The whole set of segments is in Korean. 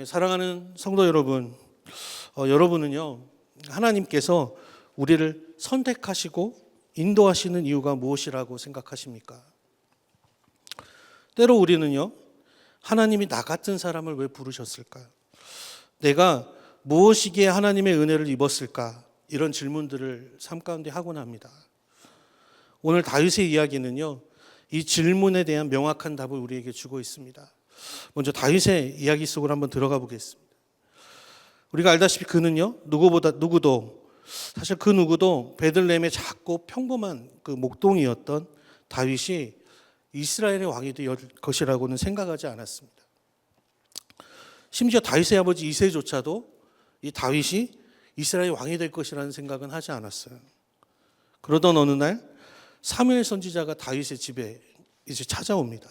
사랑하는 성도 여러분, 여러분은요, 하나님께서 우리를 선택하시고 인도하시는 이유가 무엇이라고 생각하십니까? 때로 우리는요, 하나님이 나 같은 사람을 왜 부르셨을까? 내가 무엇이기에 하나님의 은혜를 입었을까? 이런 질문들을 삶 가운데 하곤 합니다. 오늘 다윗의 이야기는요, 이 질문에 대한 명확한 답을 우리에게 주고 있습니다. 먼저 다윗의 이야기 속으로 한번 들어가 보겠습니다. 우리가 알다시피 그는요, 누구도 사실 그 누구도 베들레헴의 작고 평범한 그 목동이었던 다윗이 이스라엘의 왕이 될 것이라고는 생각하지 않았습니다. 심지어 다윗의 아버지 이새조차도 이 다윗이 이스라엘 왕이 될 것이라는 생각은 하지 않았어요. 그러던 어느 날 사무엘 선지자가 다윗의 집에 이제 찾아옵니다.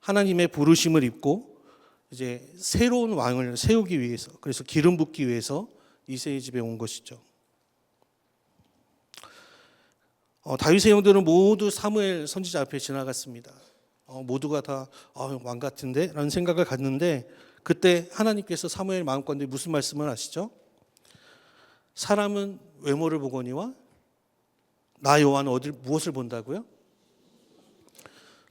하나님의 부르심을 입고 이제 새로운 왕을 세우기 위해서, 그래서 기름 붓기 위해서 이새의 집에 온 것이죠. 다윗의 형들은 모두 사무엘 선지자 앞에 지나갔습니다. 모두가 다 왕 같은데? 라는 생각을 갖는데 그때 하나님께서 사무엘 마음가운데 무슨 말씀을 하시죠? 사람은 외모를 보거니와 나 여호와는 무엇을 본다고요?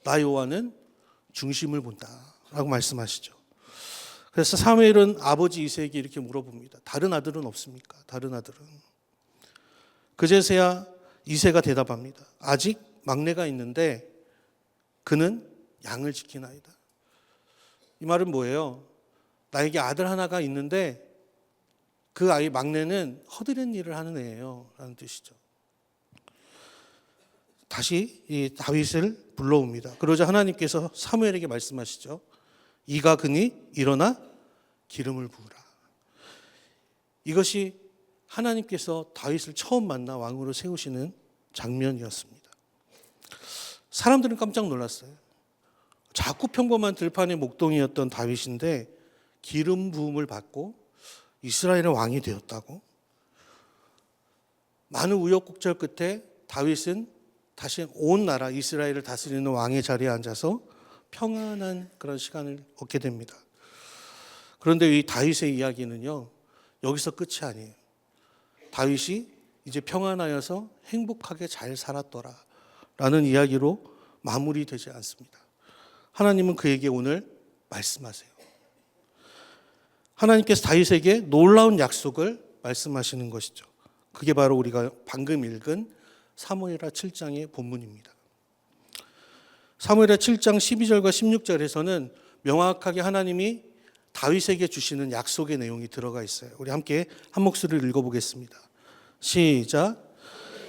나 여호와는 중심을 본다라고 말씀하시죠. 그래서 사무엘은 아버지 이새에게 이렇게 물어봅니다. 다른 아들은 없습니까? 다른 아들은. 그제서야 이새가 대답합니다. 아직 막내가 있는데 그는 양을 지키나이다. 이 말은 뭐예요? 나에게 아들 하나가 있는데 그 아이 막내는 허드렛 일을 하는 애예요 라는 뜻이죠. 다시 이 다윗을 불러옵니다. 그러자 하나님께서 사무엘에게 말씀하시죠. 이가 그니 일어나 기름을 부으라. 이것이 하나님께서 다윗을 처음 만나 왕으로 세우시는 장면이었습니다. 사람들은 깜짝 놀랐어요. 작고 평범한 들판의 목동이었던 다윗인데 기름 부음을 받고 이스라엘의 왕이 되었다고? 많은 우여곡절 끝에 다윗은 다시 온 나라 이스라엘을 다스리는 왕의 자리에 앉아서 평안한 그런 시간을 얻게 됩니다. 그런데 이 다윗의 이야기는요, 여기서 끝이 아니에요. 다윗이 이제 평안하여서 행복하게 잘 살았더라 라는 이야기로 마무리되지 않습니다. 하나님은 그에게 오늘 말씀하세요. 하나님께서 다윗에게 놀라운 약속을 말씀하시는 것이죠. 그게 바로 우리가 방금 읽은 사무엘하 7장의 본문입니다. 사무엘하 7장 12절과 16절에서는 명확하게 하나님이 다윗에게 주시는 약속의 내용이 들어가 있어요. 우리 함께 한 목소리를 읽어보겠습니다. 시작.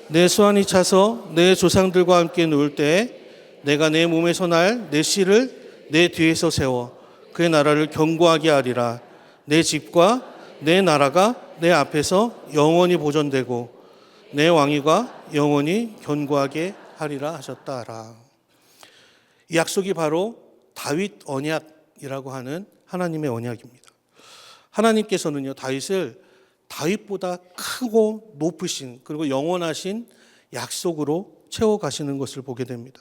내 수완이 차서 내 조상들과 함께 누울 때에 내가 내 몸에서 날 내 씨를 내 뒤에서 세워 그의 나라를 견고하게 하리라. 내 집과 내 나라가 내 앞에서 영원히 보존되고 내 왕위가 영원히 견고하게 하리라 하셨다라. 이 약속이 바로 다윗 언약이라고 하는 하나님의 언약입니다. 하나님께서는요, 다윗을 다윗보다 크고 높으신 그리고 영원하신 약속으로 채워가시는 것을 보게 됩니다.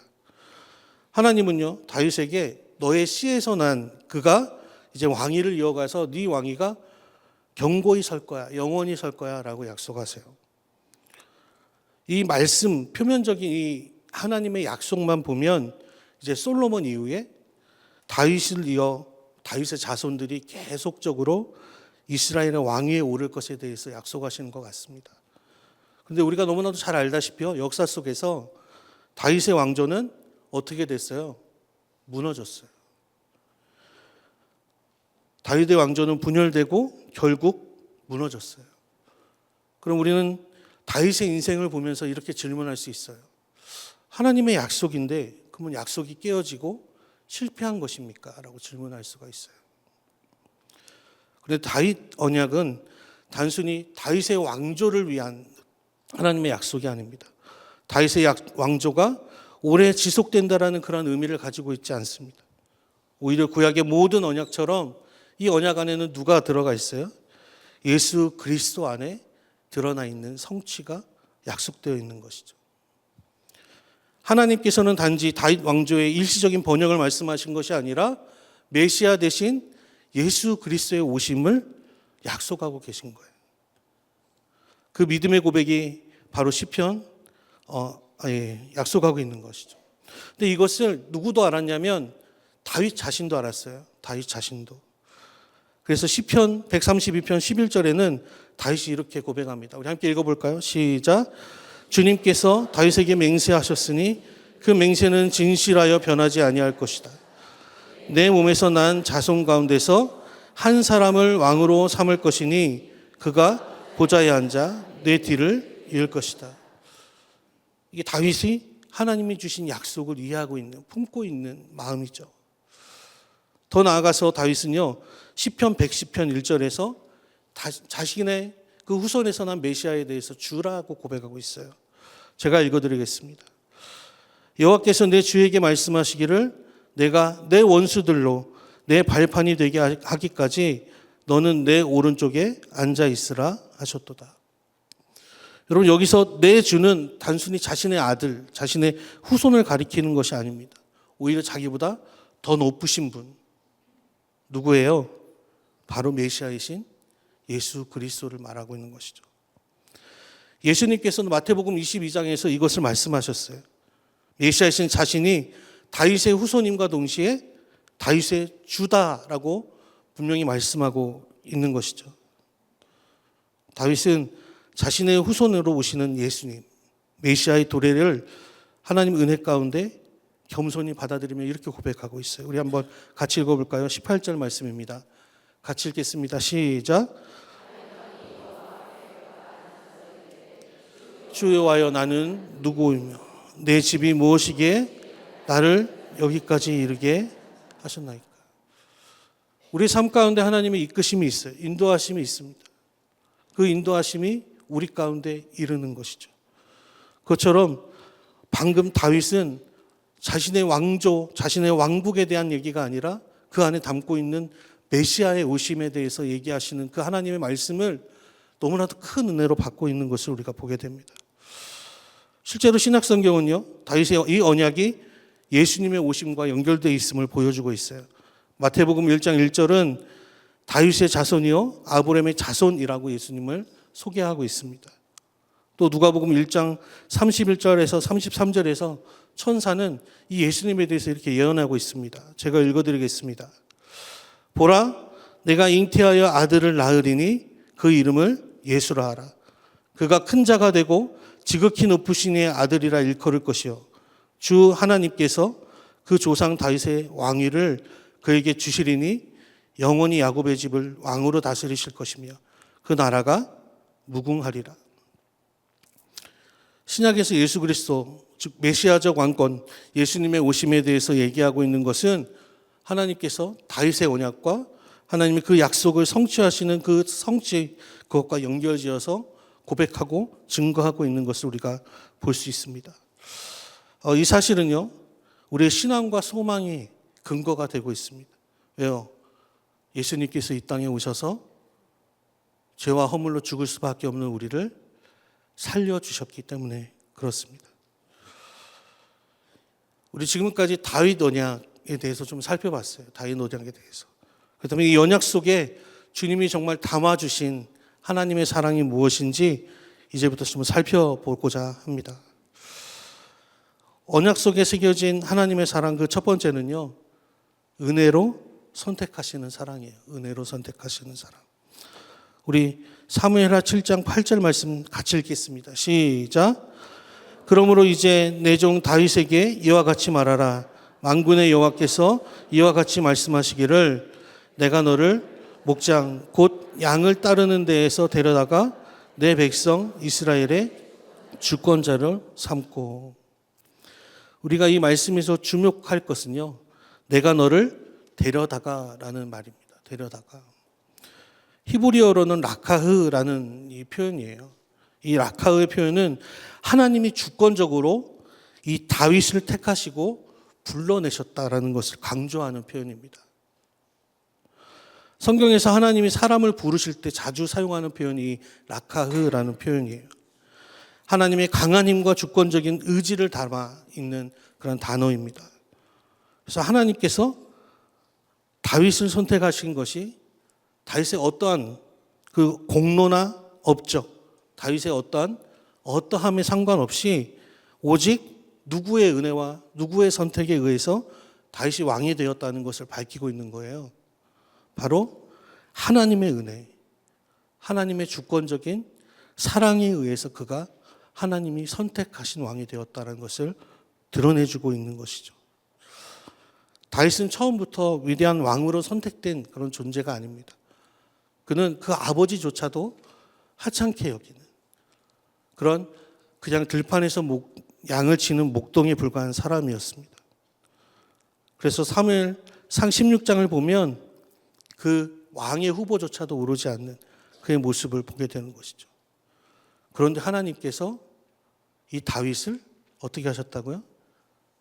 하나님은요, 다윗에게 너의 씨에서 난 그가 이제 왕위를 이어가서 네 왕위가 견고히 설 거야, 영원히 설 거야 라고 약속하세요. 이 말씀, 표면적인 이 하나님의 약속만 보면 이제 솔로몬 이후에 다윗을 이어 다윗의 자손들이 계속적으로 이스라엘의 왕위에 오를 것에 대해서 약속하시는 것 같습니다. 그런데 우리가 너무나도 잘 알다시피요, 역사 속에서 다윗의 왕조는 어떻게 됐어요? 무너졌어요. 다윗의 왕조는 분열되고 결국 무너졌어요. 그럼 우리는 다윗의 인생을 보면서 이렇게 질문할 수 있어요. 하나님의 약속인데 그러면 약속이 깨어지고 실패한 것입니까? 라고 질문할 수가 있어요. 그런데 다윗 언약은 단순히 다윗의 왕조를 위한 하나님의 약속이 아닙니다. 다윗의 왕조가 오래 지속된다라는 그런 의미를 가지고 있지 않습니다. 오히려 구약의 모든 언약처럼 이 언약 안에는 누가 들어가 있어요? 예수 그리스도 안에 드러나 있는 성취가 약속되어 있는 것이죠. 하나님께서는 단지 다윗 왕조의 일시적인 번영을 말씀하신 것이 아니라 메시아 대신 예수 그리스도의 오심을 약속하고 계신 거예요. 그 믿음의 고백이 바로 시편 약속하고 있는 것이죠. 근데 이것을 누구도 알았냐면 다윗 자신도 알았어요. 다윗 자신도. 그래서 시편 132편 11절에는 다윗이 이렇게 고백합니다. 우리 함께 읽어볼까요? 시작. 주님께서 다윗에게 맹세하셨으니 그 맹세는 진실하여 변하지 아니할 것이다. 내 몸에서 난 자손 가운데서 한 사람을 왕으로 삼을 것이니 그가 보좌에 앉아 내 뒤를 이을 것이다. 이게 다윗이 하나님이 주신 약속을 이해하고 있는, 품고 있는 마음이죠. 더 나아가서 다윗은요, 시편 110편 1절에서 자신의 그 후손에서 난 메시아에 대해서 주라고 고백하고 있어요. 제가 읽어드리겠습니다. 여호와께서 내 주에게 말씀하시기를 내가 내 원수들로 내 발판이 되게 하기까지 너는 내 오른쪽에 앉아 있으라 하셨도다. 여러분, 여기서 내 주는 단순히 자신의 아들, 자신의 후손을 가리키는 것이 아닙니다. 오히려 자기보다 더 높으신 분, 누구예요? 바로 메시아이신 예수 그리스도를 말하고 있는 것이죠. 예수님께서는 마태복음 22장에서 이것을 말씀하셨어요. 메시아이신 자신이 다윗의 후손임과 동시에 다윗의 주다라고 분명히 말씀하고 있는 것이죠. 다윗은 자신의 후손으로 오시는 예수님, 메시아의 도래를 하나님 은혜 가운데 겸손히 받아들이며 이렇게 고백하고 있어요. 우리 한번 같이 읽어볼까요? 18절 말씀입니다. 같이 읽겠습니다. 시작. 주 여호와여 나는 누구이며 내 집이 무엇이기에 나를 여기까지 이르게 하셨나이까. 우리 삶 가운데 하나님의 이끄심이 있어요. 인도하심이 있습니다. 그 인도하심이 우리 가운데 이르는 것이죠. 그것처럼 방금 다윗은 자신의 왕조, 자신의 왕국에 대한 얘기가 아니라 그 안에 담고 있는 메시아의 오심에 대해서 얘기하시는 그 하나님의 말씀을 너무나도 큰 은혜로 받고 있는 것을 우리가 보게 됩니다. 실제로 신약성경은요, 다윗의 이 언약이 예수님의 오심과 연결되어 있음을 보여주고 있어요. 마태복음 1장 1절은 다윗의 자손이요 아브라함의 자손이라고 예수님을 소개하고 있습니다. 또 누가복음 1장 31절에서 33절에서 천사는 이 예수님에 대해서 이렇게 예언하고 있습니다. 제가 읽어드리겠습니다. 보라, 내가 잉태하여 아들을 낳으리니 그 이름을 예수라 하라. 그가 큰 자가 되고 지극히 높으신 이의 아들이라 일컬을 것이요 주 하나님께서 그 조상 다윗의 왕위를 그에게 주시리니 영원히 야곱의 집을 왕으로 다스리실 것이며 그 나라가 무궁하리라. 신약에서 예수 그리스도 즉 메시아적 왕권 예수님의 오심에 대해서 얘기하고 있는 것은 하나님께서 다윗의 언약과 하나님의 그 약속을 성취하시는 그 성취 그것과 연결지어서 고백하고 증거하고 있는 것을 우리가 볼 수 있습니다. 이 사실은요 우리의 신앙과 소망이 근거가 되고 있습니다. 왜요? 예수님께서 이 땅에 오셔서 죄와 허물로 죽을 수밖에 없는 우리를 살려주셨기 때문에 그렇습니다. 우리 지금까지 다윗 언약에 대해서 좀 살펴봤어요. 다윗 언약에 대해서. 그렇다면 이 언약 속에 주님이 정말 담아주신 하나님의 사랑이 무엇인지 이제부터 좀 살펴보고자 합니다. 언약 속에 새겨진 하나님의 사랑 그 첫 번째는요. 은혜로 선택하시는 사랑이에요. 은혜로 선택하시는 사랑. 우리 사무엘하 7장 8절 말씀 같이 읽겠습니다. 시작. 그러므로 이제 내 종 다윗에게 이와 같이 말하라. 만군의 여호와께서 이와 같이 말씀하시기를 내가 너를 목장 곧 양을 따르는 데에서 데려다가 내 백성 이스라엘의 주권자를 삼고. 우리가 이 말씀에서 주목할 것은요. 내가 너를 데려다가라는 말입니다. 데려다가. 히브리어로는 라카흐라는 이 표현이에요. 이 라카흐의 표현은 하나님이 주권적으로 이 다윗을 택하시고 불러내셨다라는 것을 강조하는 표현입니다. 성경에서 하나님이 사람을 부르실 때 자주 사용하는 표현이 라카흐라는 표현이에요. 하나님의 강한 힘과 주권적인 의지를 담아 있는 그런 단어입니다. 그래서 하나님께서 다윗을 선택하신 것이 다윗의 어떠한 그 공로나 업적, 다윗의 어떠함에 상관없이 오직 누구의 은혜와 누구의 선택에 의해서 다윗이 왕이 되었다는 것을 밝히고 있는 거예요. 바로 하나님의 은혜, 하나님의 주권적인 사랑에 의해서 그가 하나님이 선택하신 왕이 되었다는 것을 드러내주고 있는 것이죠. 다윗은 처음부터 위대한 왕으로 선택된 그런 존재가 아닙니다. 그는 그 아버지조차도 하찮게 여기는 그런 그냥 들판에서 양을 치는 목동에 불과한 사람이었습니다. 그래서 사무엘상 16장을 보면 그 왕의 후보조차도 오르지 않는 그의 모습을 보게 되는 것이죠. 그런데 하나님께서 이 다윗을 어떻게 하셨다고요?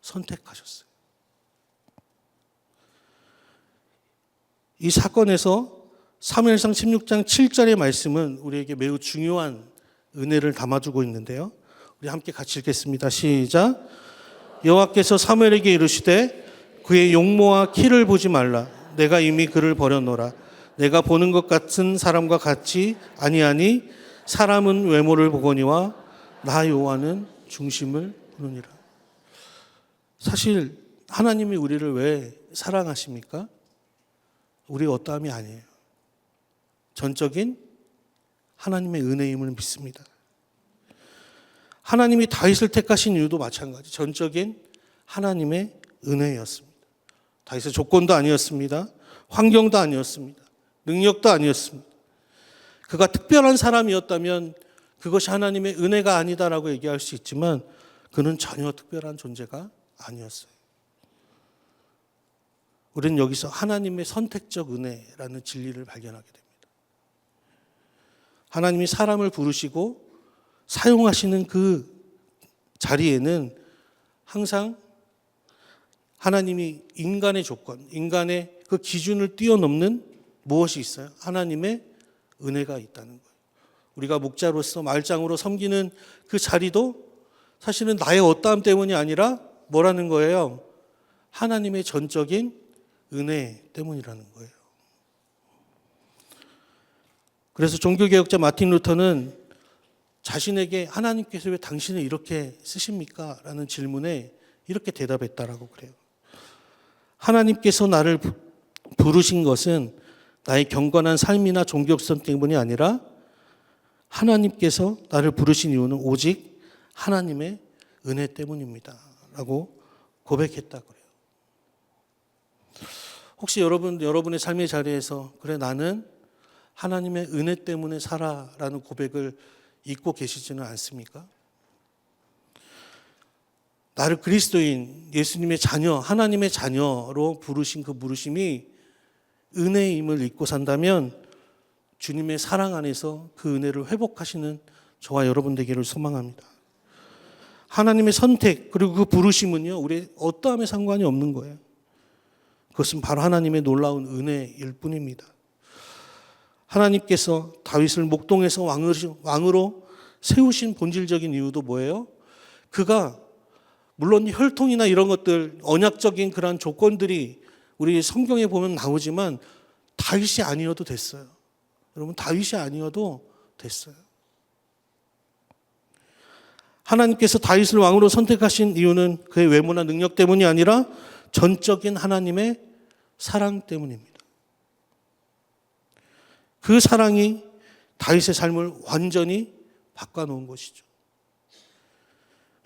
선택하셨어요. 이 사건에서 사무엘상 16장 7절의 말씀은 우리에게 매우 중요한 은혜를 담아주고 있는데요. 우리 함께 같이 읽겠습니다. 시작. 여호와께서 사무엘에게 이르시되 그의 용모와 키를 보지 말라. 내가 이미 그를 버려놓으라. 내가 보는 것 같은 사람과 같지 아니하니 사람은 외모를 보거니와 나 여호와는 중심을 보느니라. 사실 하나님이 우리를 왜 사랑하십니까? 우리가 어떠함이 아니에요. 전적인 하나님의 은혜임을 믿습니다. 하나님이 다윗을 택하신 이유도 마찬가지. 전적인 하나님의 은혜였습니다. 다윗의 조건도 아니었습니다. 환경도 아니었습니다. 능력도 아니었습니다. 그가 특별한 사람이었다면 그것이 하나님의 은혜가 아니다라고 얘기할 수 있지만 그는 전혀 특별한 존재가 아니었어요. 우리는 여기서 하나님의 선택적 은혜라는 진리를 발견하게 됩니다. 하나님이 사람을 부르시고 사용하시는 그 자리에는 항상 하나님이 인간의 조건, 인간의 그 기준을 뛰어넘는 무엇이 있어요? 하나님의 은혜가 있다는 거예요. 우리가 목자로서 말장으로 섬기는 그 자리도 사실은 나의 어떠함 때문이 아니라 뭐라는 거예요? 하나님의 전적인 은혜 때문이라는 거예요. 그래서 종교개혁자 마틴 루터는 자신에게 하나님께서 왜 당신을 이렇게 쓰십니까? 라는 질문에 이렇게 대답했다라고 그래요. 하나님께서 나를 부르신 것은 나의 경건한 삶이나 종교성 때문이 아니라 하나님께서 나를 부르신 이유는 오직 하나님의 은혜 때문입니다. 라고 고백했다 그래요. 혹시 여러분의 삶의 자리에서 그래 나는 하나님의 은혜 때문에 살아라는 고백을 잊고 계시지는 않습니까? 나를 그리스도인, 예수님의 자녀, 하나님의 자녀로 부르신 그 부르심이 은혜임을 잊고 산다면 주님의 사랑 안에서 그 은혜를 회복하시는 저와 여러분 되기를 소망합니다. 하나님의 선택 그리고 그 부르심은요, 우리의 어떠함에 상관이 없는 거예요. 그것은 바로 하나님의 놀라운 은혜일 뿐입니다. 하나님께서 다윗을 목동에서 왕으로 세우신 본질적인 이유도 뭐예요? 그가 물론 혈통이나 이런 것들, 언약적인 그런 조건들이 우리 성경에 보면 나오지만 다윗이 아니어도 됐어요. 여러분, 다윗이 아니어도 됐어요. 하나님께서 다윗을 왕으로 선택하신 이유는 그의 외모나 능력 때문이 아니라 전적인 하나님의 사랑 때문입니다. 그 사랑이 다윗의 삶을 완전히 바꿔놓은 것이죠.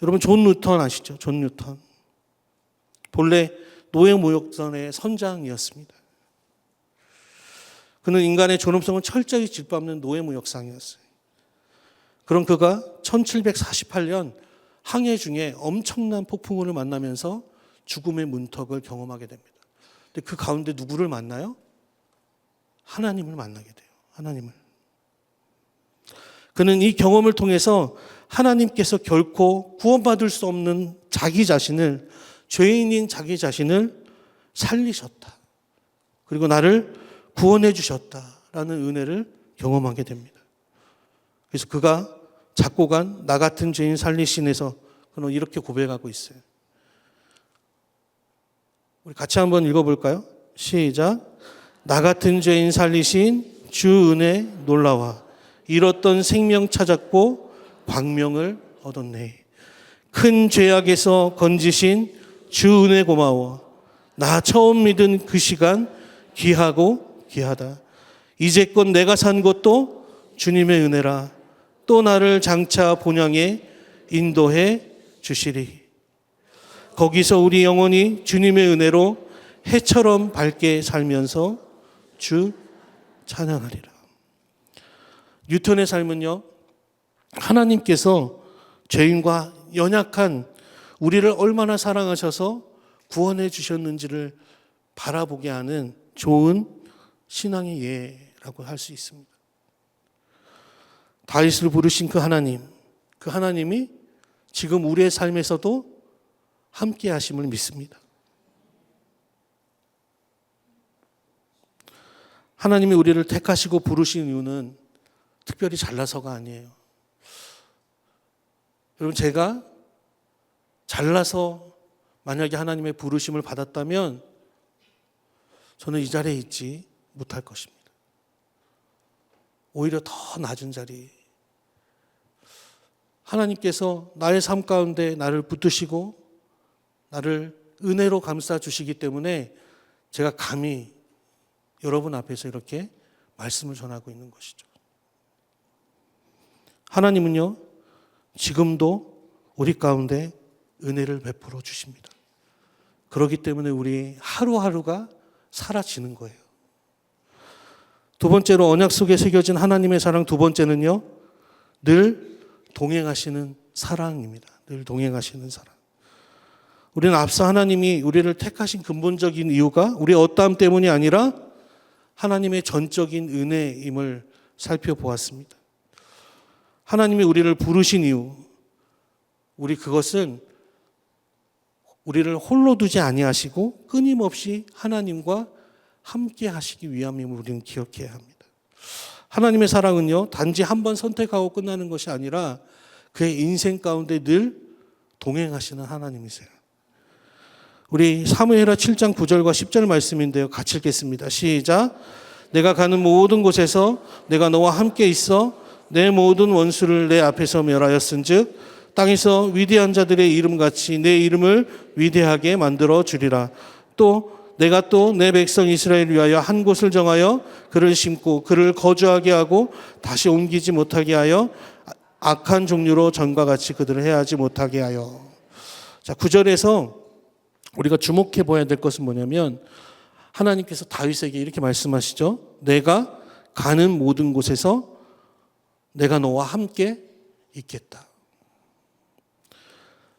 여러분, 존 뉴턴 아시죠? 존 뉴턴. 본래 노예무역선의 선장이었습니다. 그는 인간의 존엄성을 철저히 짓밟는 노예무역상이었어요. 그런 그가 1748년 항해 중에 엄청난 폭풍우를 만나면서 죽음의 문턱을 경험하게 됩니다. 근데 그 가운데 누구를 만나요? 하나님을 만나게 돼요. 하나님을. 그는 이 경험을 통해서 하나님께서 결코 구원받을 수 없는 자기 자신을, 죄인인 자기 자신을 살리셨다. 그리고 나를 구원해 주셨다라는 은혜를 경험하게 됩니다. 그래서 그가 작곡한 나 같은 죄인 살리신에서 그는 이렇게 고백하고 있어요. 우리 같이 한번 읽어볼까요? 시작. 나 같은 죄인 살리신 주 은혜 놀라와 잃었던 생명 찾았고 광명을 얻었네. 큰 죄악에서 건지신 주 은혜 고마워. 나 처음 믿은 그 시간 귀하고 귀하다. 이제껏 내가 산 것도 주님의 은혜라. 또 나를 장차 본향에 인도해 주시리. 거기서 우리 영혼이 주님의 은혜로 해처럼 밝게 살면서 주 찬양하리라. 뉴턴의 삶은요, 하나님께서 죄인과 연약한 우리를 얼마나 사랑하셔서 구원해 주셨는지를 바라보게 하는 좋은 신앙의 예라고 할 수 있습니다. 다윗을 부르신 그 하나님이 지금 우리의 삶에서도 함께 하심을 믿습니다. 하나님이 우리를 택하시고 부르신 이유는 특별히 잘나서가 아니에요. 여러분, 제가 잘나서 만약에 하나님의 부르심을 받았다면 저는 이 자리에 있지 못할 것입니다. 오히려 더 낮은 자리. 하나님께서 나의 삶 가운데 나를 붙드시고 나를 은혜로 감싸 주시기 때문에 제가 감히 여러분 앞에서 이렇게 말씀을 전하고 있는 것이죠. 하나님은요, 지금도 우리 가운데 은혜를 베풀어 주십니다. 그렇기 때문에 우리 하루하루가 사라지는 거예요. 두 번째로 언약 속에 새겨진 하나님의 사랑, 두 번째는요, 늘 동행하시는 사랑입니다. 늘 동행하시는 사랑. 우리는 앞서 하나님이 우리를 택하신 근본적인 이유가 우리의 어떠함 때문이 아니라 하나님의 전적인 은혜임을 살펴보았습니다. 하나님이 우리를 부르신 이유, 우리 그것은 우리를 홀로 두지 아니하시고 끊임없이 하나님과 함께 하시기 위함임을 우리는 기억해야 합니다. 하나님의 사랑은요, 단지 한 번 선택하고 끝나는 것이 아니라 그의 인생 가운데 늘 동행하시는 하나님이세요. 우리 사무엘하 7장 9절과 10절 말씀인데요. 같이 읽겠습니다. 시작. 내가 가는 모든 곳에서 내가 너와 함께 있어 내 모든 원수를 내 앞에서 멸하였은즉 땅에서 위대한 자들의 이름같이 내 이름을 위대하게 만들어 주리라. 내가 또 내 백성 이스라엘을 위하여 한 곳을 정하여 그를 심고 그를 거주하게 하고 다시 옮기지 못하게 하여 악한 종류로 전과 같이 그들을 해하지 못하게 하여. 자, 9절에서 우리가 주목해 보아야 될 것은 뭐냐면 하나님께서 다윗에게 이렇게 말씀하시죠. 내가 가는 모든 곳에서 내가 너와 함께 있겠다.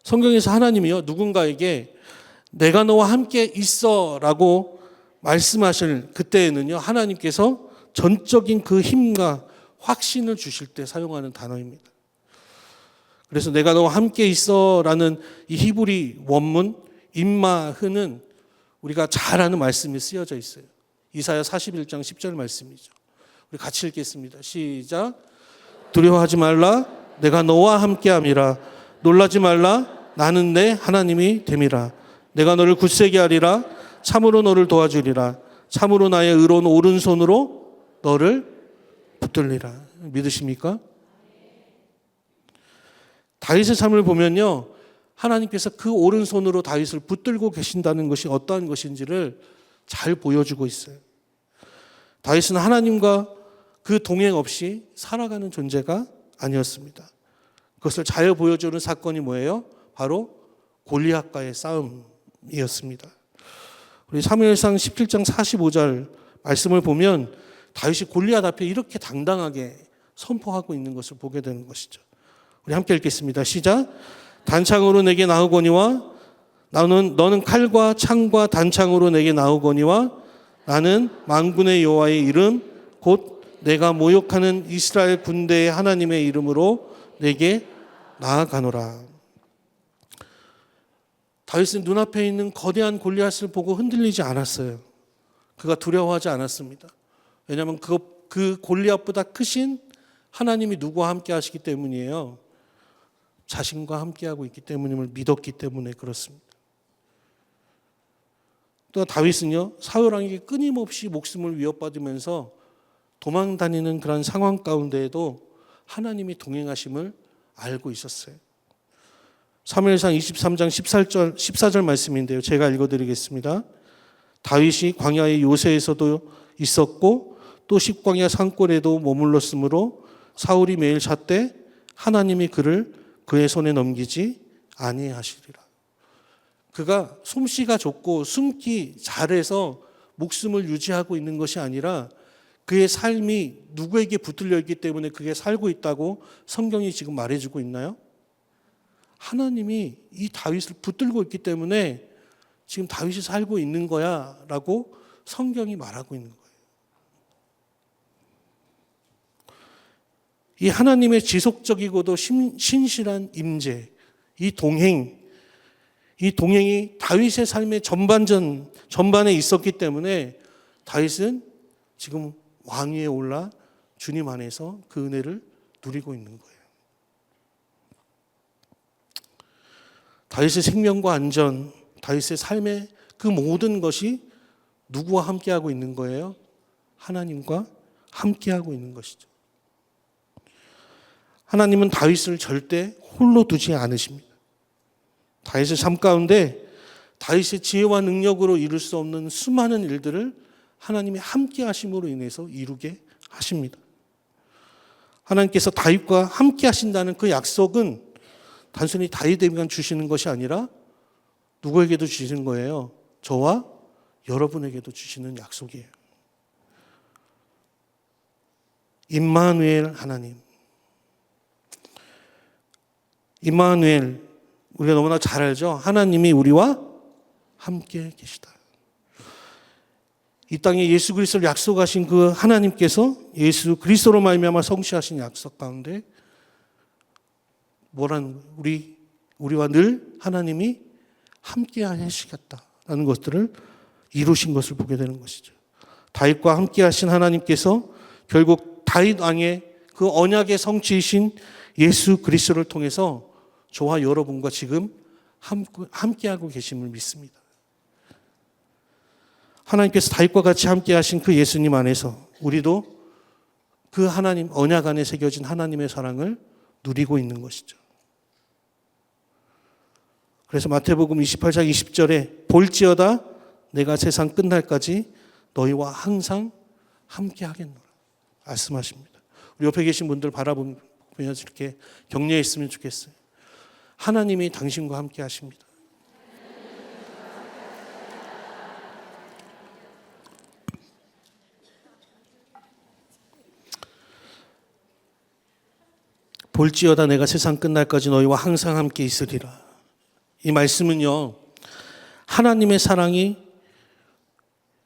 성경에서 하나님이요, 누군가에게 내가 너와 함께 있어라고 말씀하실 그때에는요, 하나님께서 전적인 그 힘과 확신을 주실 때 사용하는 단어입니다. 그래서 내가 너와 함께 있어라는 이 히브리 원문 임마흐는 우리가 잘 아는 말씀이 쓰여져 있어요. 이사야 41장 10절 말씀이죠. 우리 같이 읽겠습니다. 시작. 두려워하지 말라. 내가 너와 함께함이라. 놀라지 말라. 나는 내 하나님이 됨이라. 내가 너를 굳세게 하리라. 참으로 너를 도와주리라. 참으로 나의 의로운 오른손으로 너를 붙들리라. 믿으십니까? 다윗의 삶을 보면요, 하나님께서 그 오른손으로 다윗을 붙들고 계신다는 것이 어떠한 것인지를 잘 보여주고 있어요. 다윗은 하나님과 그 동행 없이 살아가는 존재가 아니었습니다. 그것을 잘 보여주는 사건이 뭐예요? 바로 골리앗과의 싸움이었습니다. 우리 사무엘상 17장 45절 말씀을 보면 다윗이 골리앗 앞에 이렇게 당당하게 선포하고 있는 것을 보게 되는 것이죠. 우리 함께 읽겠습니다. 시작. 단창으로 내게 나오거니와 너는 칼과 창과 단창으로 내게 나오거니와 나는 만군의 여호와의 이름 곧 내가 모욕하는 이스라엘 군대의 하나님의 이름으로 내게 나아가노라. 다윗은 눈앞에 있는 거대한 골리앗을 보고 흔들리지 않았어요. 그가 두려워하지 않았습니다. 왜냐하면 그 골리앗보다 크신 하나님이 누구와 함께 하시기 때문이에요. 자신과 함께하고 있기 때문임을 믿었기 때문에 그렇습니다. 또 다윗은요, 사울 왕에게 끊임없이 목숨을 위협받으면서 도망 다니는 그런 상황 가운데에도 하나님이 동행하심을 알고 있었어요. 사무엘상 23장 14절 말씀인데요. 제가 읽어드리겠습니다. 다윗이 광야의 요새에서도 있었고 또 십광야 산골에도 머물렀으므로 사울이 매일 잣때 하나님이 그를 그의 손에 넘기지 아니하시리라. 그가 솜씨가 좋고 숨기 잘해서 목숨을 유지하고 있는 것이 아니라 그의 삶이 누구에게 붙들려 있기 때문에 그게 살고 있다고 성경이 지금 말해주고 있나요? 하나님이 이 다윗을 붙들고 있기 때문에 지금 다윗이 살고 있는 거야 라고 성경이 말하고 있는 거예요. 이 하나님의 지속적이고도 신실한 임재, 이 동행이 다윗의 삶의 전반에 있었기 때문에 다윗은 지금 왕위에 올라 주님 안에서 그 은혜를 누리고 있는 거예요. 다윗의 생명과 안전, 다윗의 삶의 그 모든 것이 누구와 함께하고 있는 거예요? 하나님과 함께하고 있는 것이죠. 하나님은 다윗을 절대 홀로 두지 않으십니다. 다윗의 삶 가운데 다윗의 지혜와 능력으로 이룰 수 없는 수많은 일들을 하나님이 함께 하심으로 인해서 이루게 하십니다. 하나님께서 다윗과 함께 하신다는 그 약속은 단순히 다윗에게만 주시는 것이 아니라 누구에게도 주시는 거예요. 저와 여러분에게도 주시는 약속이에요. 임마누엘 하나님. 임마누엘, 우리가 너무나 잘 알죠. 하나님이 우리와 함께 계시다. 이 땅에 예수 그리스도를 약속하신 그 하나님께서 예수 그리스도로 말미암아 성취하신 약속 가운데 우리와 늘 하나님이 함께 하시겠다라는 것들을 이루신 것을 보게 되는 것이죠. 다윗과 함께 하신 하나님께서 결국 다윗 왕의 그 언약의 성취이신 예수 그리스도를 통해서 저와 여러분과 지금 함께하고 계심을 믿습니다. 하나님께서 다윗과 같이 함께 하신 그 예수님 안에서 우리도 그 하나님 언약 안에 새겨진 하나님의 사랑을 누리고 있는 것이죠. 그래서 마태복음 28장 20절에 볼지어다 내가 세상 끝날까지 너희와 항상 함께 하겠노라 말씀하십니다. 우리 옆에 계신 분들 바라보면서 이렇게 격려했으면 좋겠어요. 하나님이 당신과 함께 하십니다. 볼지어다 내가 세상 끝날까지 너희와 항상 함께 있으리라. 이 말씀은요, 하나님의 사랑이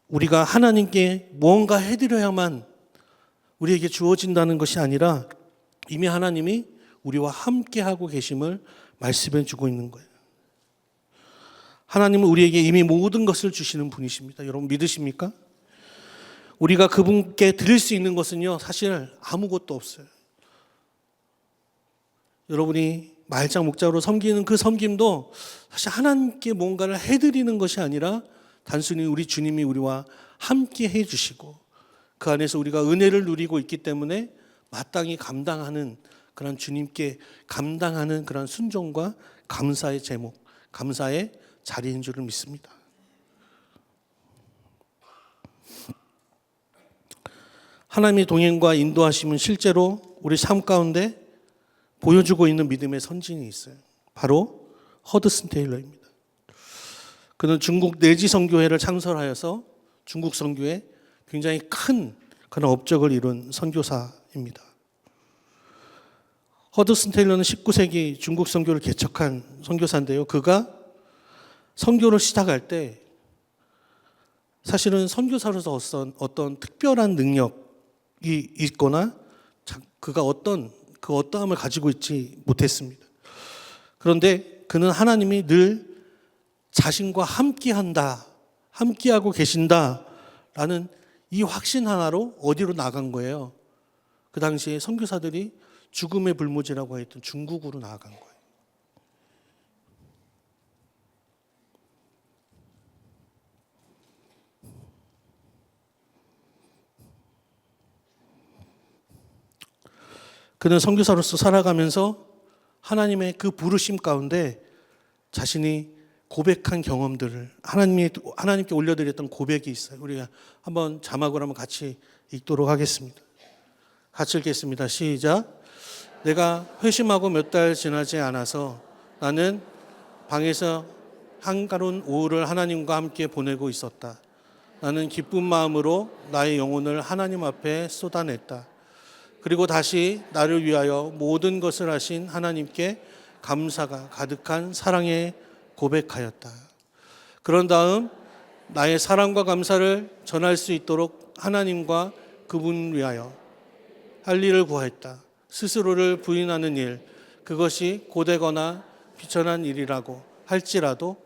우리가 하나님께 무언가 해드려야만 우리에게 주어진다는 것이 아니라 이미 하나님이 우리와 함께하고 계심을 말씀해 주고 있는 거예요. 하나님은 우리에게 이미 모든 것을 주시는 분이십니다. 여러분 믿으십니까? 우리가 그분께 드릴 수 있는 것은요, 사실 아무것도 없어요. 여러분이 말장 목자로 섬기는 그 섬김도 사실 하나님께 뭔가를 해드리는 것이 아니라 단순히 우리 주님이 우리와 함께 해주시고 그 안에서 우리가 은혜를 누리고 있기 때문에 마땅히 감당하는 그런 주님께 감당하는 그런 순종과 감사의 제목, 감사의 자리인 줄을 믿습니다. 하나님의 동행과 인도하심은 실제로 우리 삶 가운데 보여주고 있는 믿음의 선진이 있어요. 바로 허드슨 테일러입니다. 그는 중국 내지 선교회를 창설하여서 중국 선교에 굉장히 큰 그런 업적을 이룬 선교사입니다. 허드슨 테일러는 19세기 중국 선교를 개척한 선교사인데요. 그가 선교를 시작할 때 사실은 선교사로서 어떤 특별한 능력이 있거나 그가 그 어떠함을 가지고 있지 못했습니다. 그런데 그는 하나님이 늘 자신과 함께한다, 함께하고 계신다라는 이 확신 하나로 어디로 나간 거예요? 그 당시에 선교사들이 죽음의 불모지라고 했던 중국으로 나아간 거예요. 그는 선교사로서 살아가면서 하나님의 그 부르심 가운데 자신이 고백한 경험들을 하나님께 올려드렸던 고백이 있어요. 우리가 한번 자막으로 한번 같이 읽도록 하겠습니다. 같이 읽겠습니다. 시작. 내가 회심하고 몇 달 지나지 않아서 나는 방에서 한가로운 오후를 하나님과 함께 보내고 있었다. 나는 기쁜 마음으로 나의 영혼을 하나님 앞에 쏟아냈다. 그리고 다시 나를 위하여 모든 것을 하신 하나님께 감사가 가득한 사랑에 고백하였다. 그런 다음 나의 사랑과 감사를 전할 수 있도록 하나님과 그분을 위하여 할 일을 구하였다. 스스로를 부인하는 일, 그것이 고되거나 비천한 일이라고 할지라도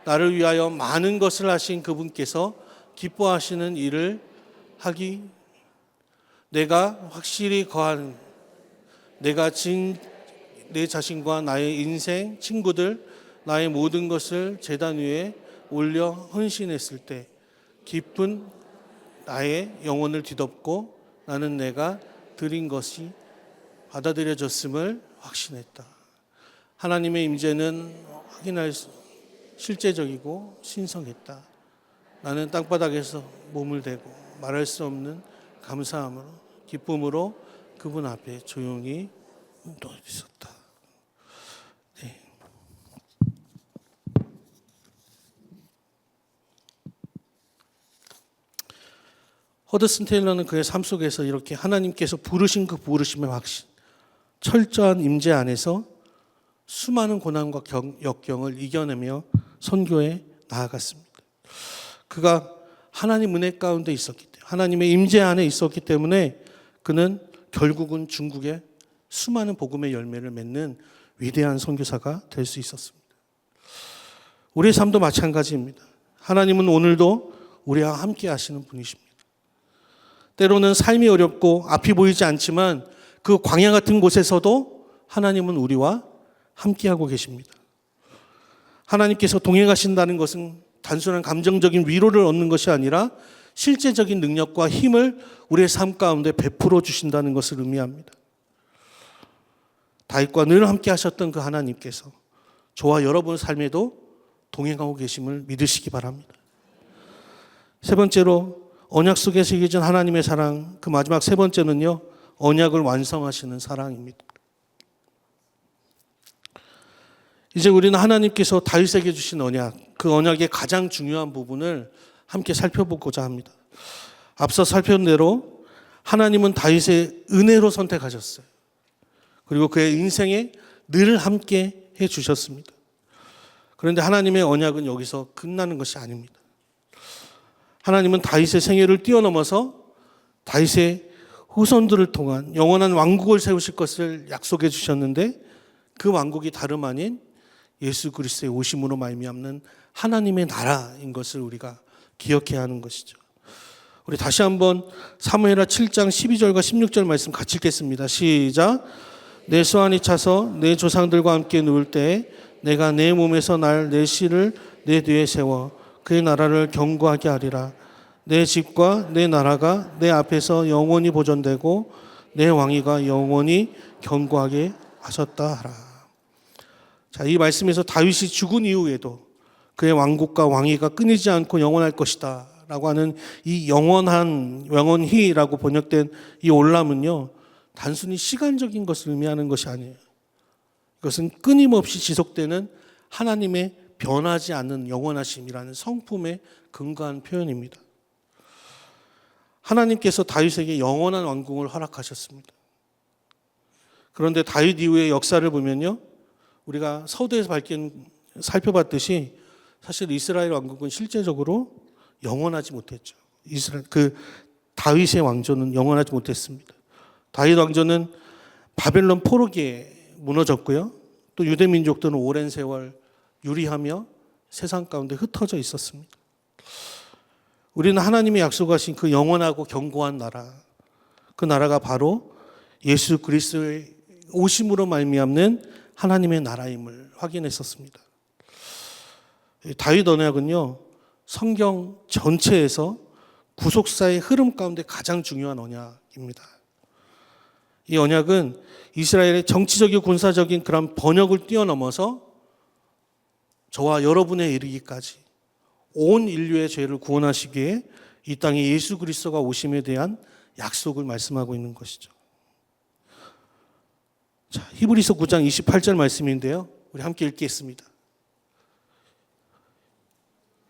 나를 위하여 많은 것을 하신 그분께서 기뻐하시는 일을 하기, 내가 확실히 거한, 내가 내 자신과 나의 인생, 친구들, 나의 모든 것을 제단 위에 올려 헌신했을 때 깊은 나의 영혼을 뒤덮고 나는 내가 드린 것이 받아들여졌음을 확신했다. 하나님의 임재는 확인할 수 실제적이고 신성했다. 나는 땅바닥에서 몸을 대고 말할 수 없는 감사함으로 기쁨으로 그분 앞에 조용히 묻어 있었다. 네. 허드슨 테일러는 그의 삶 속에서 이렇게 하나님께서 부르신 그 부르심의 확신, 철저한 임재 안에서 수많은 고난과 역경을 이겨내며 선교에 나아갔습니다. 그가 하나님 은혜 가운데 있었기 때문에, 하나님의 임재 안에 있었기 때문에 그는 결국은 중국에 수많은 복음의 열매를 맺는 위대한 선교사가 될 수 있었습니다. 우리의 삶도 마찬가지입니다. 하나님은 오늘도 우리와 함께 하시는 분이십니다. 때로는 삶이 어렵고 앞이 보이지 않지만 그 광야 같은 곳에서도 하나님은 우리와 함께하고 계십니다. 하나님께서 동행하신다는 것은 단순한 감정적인 위로를 얻는 것이 아니라 실제적인 능력과 힘을 우리의 삶 가운데 베풀어 주신다는 것을 의미합니다. 다윗과 늘 함께 하셨던 그 하나님께서 저와 여러분의 삶에도 동행하고 계심을 믿으시기 바랍니다. 세 번째로 언약 속에 새겨진 하나님의 사랑, 그 마지막 세 번째는요, 언약을 완성하시는 사랑입니다. 이제 우리는 하나님께서 다윗에게 주신 언약, 그 언약의 가장 중요한 부분을 함께 살펴보고자 합니다. 앞서 살펴본 대로 하나님은 다윗의 은혜로 선택하셨어요. 그리고 그의 인생에 늘 함께 해주셨습니다. 그런데 하나님의 언약은 여기서 끝나는 것이 아닙니다. 하나님은 다윗의 생애를 뛰어넘어서 다윗의 후손들을 통한 영원한 왕국을 세우실 것을 약속해 주셨는데 그 왕국이 다름 아닌 예수 그리스도의 오심으로 말미암는 하나님의 나라인 것을 우리가 기억해야 하는 것이죠. 우리 다시 한번 사무엘하 7장 12절과 16절 말씀 같이 읽겠습니다. 시작. 내 수완이 차서 내 조상들과 함께 누울 때에 내가 내 몸에서 날 내 씨를 내 뒤에 세워 그의 나라를 견고하게 하리라. 내 집과 내 나라가 내 앞에서 영원히 보존되고 내 왕위가 영원히 견고하게 하셨다 하라. 자, 이 말씀에서 다윗이 죽은 이후에도 그의 왕국과 왕위가 끊이지 않고 영원할 것이다 라고 하는 이 영원히라고 번역된 이 올람은요, 단순히 시간적인 것을 의미하는 것이 아니에요. 이것은 끊임없이 지속되는 하나님의 변하지 않는 영원하심이라는 성품에 근거한 표현입니다. 하나님께서 다윗에게 영원한 왕국을 허락하셨습니다. 그런데 다윗 이후의 역사를 보면요, 우리가 서두에서 살펴봤듯이 사실 이스라엘 왕국은 실제적으로 영원하지 못했죠. 다윗의 왕조는 영원하지 못했습니다. 다윗 왕조는 바벨론 포로기에 무너졌고요. 또 유대 민족들은 오랜 세월 유리하며 세상 가운데 흩어져 있었습니다. 우리는 하나님이 약속하신 그 영원하고 견고한 나라, 그 나라가 바로 예수 그리스도의 오심으로 말미암는 하나님의 나라임을 확인했었습니다. 다윗 언약은요, 성경 전체에서 구속사의 흐름 가운데 가장 중요한 언약입니다. 이 언약은 이스라엘의 정치적이고 군사적인 그런 번역을 뛰어넘어서 저와 여러분에 이르기까지 온 인류의 죄를 구원하시기에 이 땅에 예수 그리스도가 오심에 대한 약속을 말씀하고 있는 것이죠. 자, 히브리서 9장 28절 말씀인데요. 우리 함께 읽겠습니다.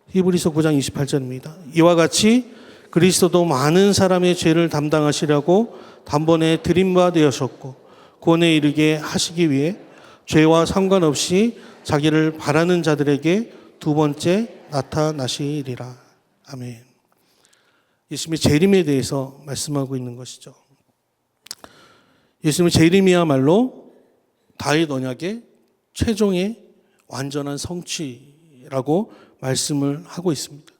히브리서 9장 28절입니다. 이와 같이 그리스도도 많은 사람의 죄를 담당하시려고 단번에 드린 바 되셨고 구원에 이르게 하시기 위해 죄와 상관없이 자기를 바라는 자들에게 두 번째 나타나시리라. 아멘. 예수님의 재림에 대해서 말씀하고 있는 것이죠. 예수님의 재림이야말로 다윗 언약의 최종의 완전한 성취라고 말씀을 하고 있습니다.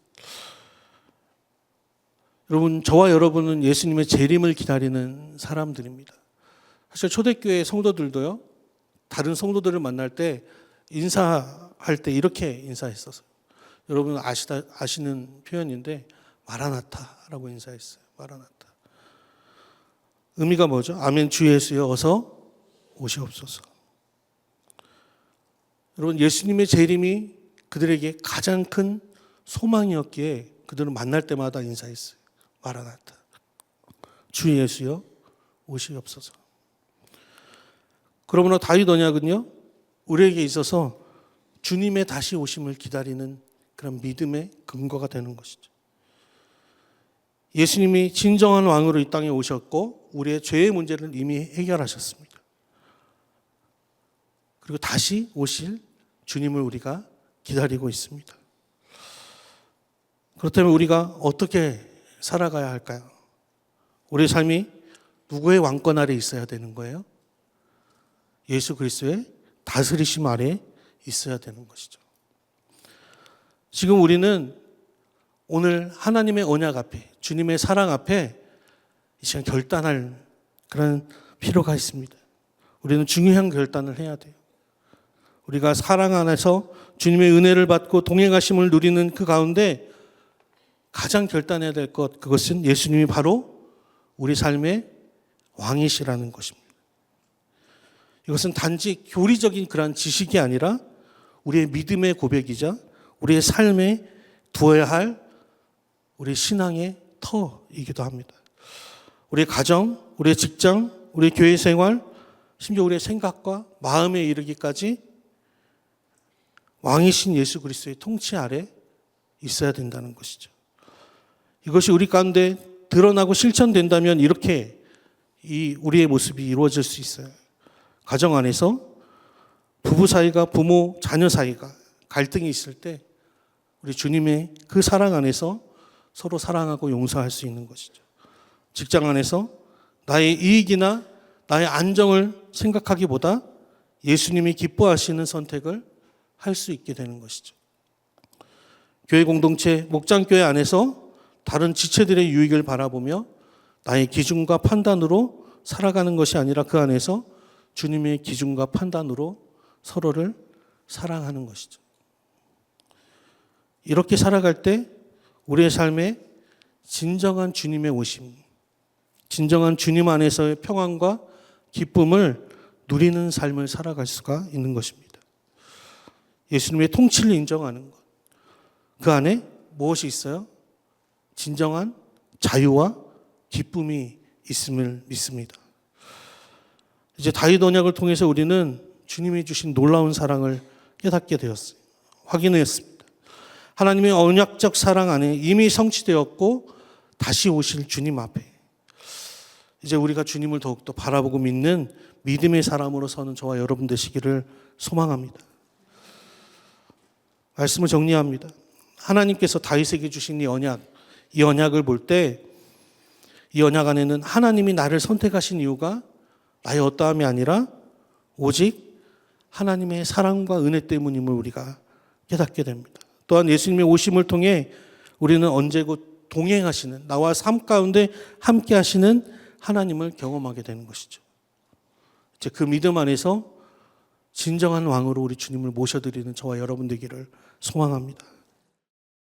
여러분, 저와 여러분은 예수님의 재림을 기다리는 사람들입니다. 사실 초대교회 성도들도요, 다른 성도들을 만날 때 인사할 때 이렇게 인사했었어요. 여러분 아시는 표현인데 마라나타라고 인사했어요. 마라나타. 의미가 뭐죠? 아멘 주 예수여 어서 오시옵소서. 여러분, 예수님의 재림이 그들에게 가장 큰 소망이었기에 그들은 만날 때마다 인사했어요. 마라나타. 주 예수여 오시옵소서. 그러므로 다윗 언약은요, 우리에게 있어서 주님의 다시 오심을 기다리는 그런 믿음의 근거가 되는 것이죠. 예수님이 진정한 왕으로 이 땅에 오셨고 우리의 죄의 문제를 이미 해결하셨습니다. 그리고 다시 오실 주님을 우리가 기다리고 있습니다. 그렇다면 우리가 어떻게 살아가야 할까요? 우리의 삶이 누구의 왕권 아래 있어야 되는 거예요? 예수 그리스도의 다스리심 아래 있어야 되는 것이죠. 지금 우리는 오늘 하나님의 언약 앞에, 주님의 사랑 앞에 이 시간 결단할 그런 필요가 있습니다. 우리는 중요한 결단을 해야 돼요. 우리가 사랑 안에서 주님의 은혜를 받고 동행하심을 누리는 그 가운데 가장 결단해야 될 것, 그것은 예수님이 바로 우리 삶의 왕이시라는 것입니다. 이것은 단지 교리적인 그런 지식이 아니라 우리의 믿음의 고백이자 우리의 삶에 두어야 할 우리 신앙의 터이기도 합니다. 우리의 가정, 우리의 직장, 우리의 교회 생활, 심지어 우리의 생각과 마음에 이르기까지 왕이신 예수 그리스도의 통치 아래 있어야 된다는 것이죠. 이것이 우리 가운데 드러나고 실천된다면 이렇게 우리의 모습이 이루어질 수 있어요. 가정 안에서 부부 사이가, 부모, 자녀 사이가 갈등이 있을 때 우리 주님의 그 사랑 안에서 서로 사랑하고 용서할 수 있는 것이죠. 직장 안에서 나의 이익이나 나의 안정을 생각하기보다 예수님이 기뻐하시는 선택을 할 수 있게 되는 것이죠. 교회 공동체, 목장교회 안에서 다른 지체들의 유익을 바라보며 나의 기준과 판단으로 살아가는 것이 아니라 그 안에서 주님의 기준과 판단으로 서로를 사랑하는 것이죠. 이렇게 살아갈 때 우리의 삶에 진정한 주님의 오심, 진정한 주님 안에서의 평안과 기쁨을 누리는 삶을 살아갈 수가 있는 것입니다. 예수님의 통치를 인정하는 것. 그 안에 무엇이 있어요? 진정한 자유와 기쁨이 있음을 믿습니다. 이제 다윗 언약을 통해서 우리는 주님이 주신 놀라운 사랑을 깨닫게 되었어요. 확인했습니다. 하나님의 언약적 사랑 안에 이미 성취되었고 다시 오실 주님 앞에 이제 우리가 주님을 더욱더 바라보고 믿는 믿음의 사람으로 서는 저와 여러분 되시기를 소망합니다. 말씀을 정리합니다. 하나님께서 다윗에게 주신 이 언약을 볼 때 이 언약 안에는 하나님이 나를 선택하신 이유가 나의 어떠함이 아니라 오직 하나님의 사랑과 은혜 때문임을 우리가 깨닫게 됩니다. 또한 예수님의 오심을 통해 우리는 언제고 동행하시는, 나와 삶 가운데 함께 하시는 하나님을 경험하게 되는 것이죠. 이제 그 믿음 안에서 진정한 왕으로 우리 주님을 모셔드리는 저와 여러분 되기를 소망합니다.